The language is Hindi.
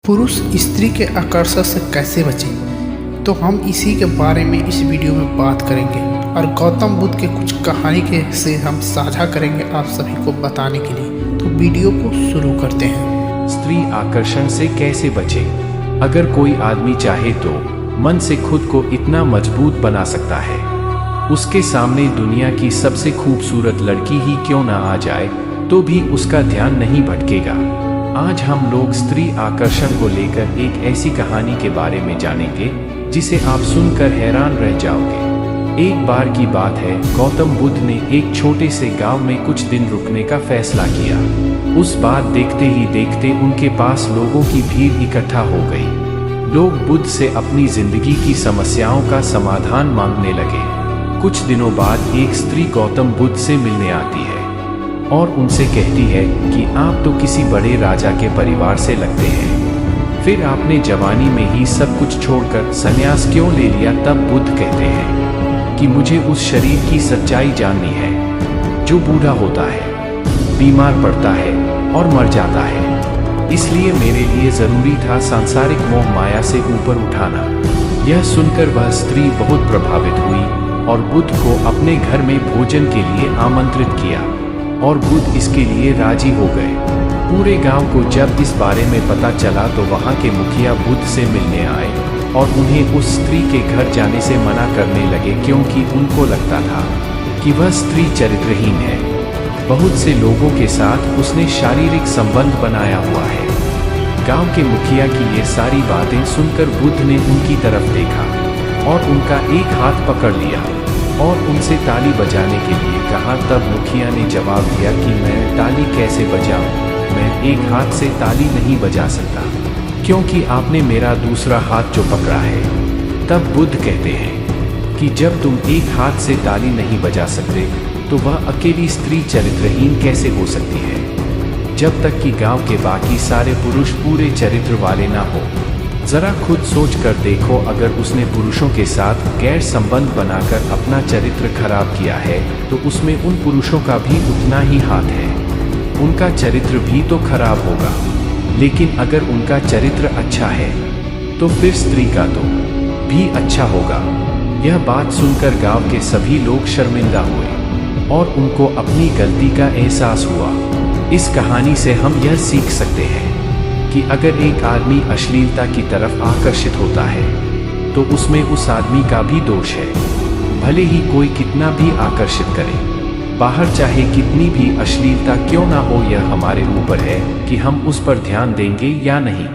पुरुष स्त्री के आकर्षण से कैसे बचें, तो हम इसी के बारे में इस वीडियो में बात करेंगे और गौतम बुद्ध के कुछ कहानी के से हम साझा करेंगे आप सभी को बताने के लिए। तो वीडियो को शुरू करते हैं। स्त्री आकर्षण से कैसे बचें? अगर कोई आदमी चाहे तो मन से खुद को इतना मजबूत बना सकता है, उसके सामने दुनिया की सबसे खूबसूरत लड़की ही क्यों ना आ जाए तो भी उसका ध्यान नहीं भटकेगा। आज हम लोग स्त्री आकर्षण को लेकर एक ऐसी कहानी के बारे में जानेंगे जिसे आप सुनकर हैरान रह जाओगे। एक बार की बात है, गौतम बुद्ध ने एक छोटे से गांव में कुछ दिन रुकने का फैसला किया। उस बार देखते ही देखते उनके पास लोगों की भीड़ इकट्ठा हो गई। लोग बुद्ध से अपनी जिंदगी की समस्याओं का समाधान मांगने लगे। कुछ दिनों बाद एक स्त्री गौतम बुद्ध से मिलने आती है और उनसे कहती है कि आप तो किसी बड़े राजा के परिवार से लगते हैं, फिर आपने जवानी में ही सब कुछ छोड़कर संन्यास क्यों ले लिया? तब बुद्ध कहते हैं कि मुझे उस शरीर की सच्चाई जाननी है जो बूढ़ा होता है, बीमार पड़ता है और मर जाता है। इसलिए मेरे लिए जरूरी था सांसारिक मोह माया से ऊपर उठाना। यह सुनकर वह स्त्री बहुत प्रभावित हुई और बुद्ध को अपने घर में भोजन के लिए आमंत्रित किया और बुद्ध इसके लिए राजी हो गए। पूरे गांव को जब इस बारे में पता चला तो वहां के मुखिया बुद्ध से मिलने आए और उन्हें उस स्त्री के घर जाने से मना करने लगे, क्योंकि उनको लगता था कि वह स्त्री चरित्रहीन है। बहुत से लोगों के साथ उसने शारीरिक संबंध बनाया हुआ है। गांव के मुखिया की ये सारी बातें सुनकर बुद्ध ने उनकी तरफ देखा और उनका एक हाथ पकड़ लिया और उनसे ताली बजाने के लिए कहा। तब मुखिया ने जवाब दिया कि मैं ताली कैसे बजाऊं? मैं एक हाथ से ताली नहीं बजा सकता, क्योंकि आपने मेरा दूसरा हाथ जो पकड़ा है। तब बुद्ध कहते हैं कि जब तुम एक हाथ से ताली नहीं बजा सकते तो वह अकेली स्त्री चरित्रहीन कैसे हो सकती है, जब तक कि गांव के बाकी सारे पुरुष पूरे चरित्र वाले ना हो। जरा खुद सोच कर देखो, अगर उसने पुरुषों के साथ गैर संबंध बनाकर अपना चरित्र खराब किया है तो उसमें उन पुरुषों का भी उतना ही हाथ है। उनका चरित्र भी तो खराब होगा। लेकिन अगर उनका चरित्र अच्छा है तो फिर स्त्री का तो भी अच्छा होगा। यह बात सुनकर गांव के सभी लोग शर्मिंदा हुए और उनको अपनी गलती का एहसास हुआ। इस कहानी से हम यह सीख सकते हैं कि अगर एक आदमी अश्लीलता की तरफ आकर्षित होता है तो उसमें उस आदमी का भी दोष है। भले ही कोई कितना भी आकर्षित करे, बाहर चाहे कितनी भी अश्लीलता क्यों ना हो, यह हमारे ऊपर है कि हम उस पर ध्यान देंगे या नहीं।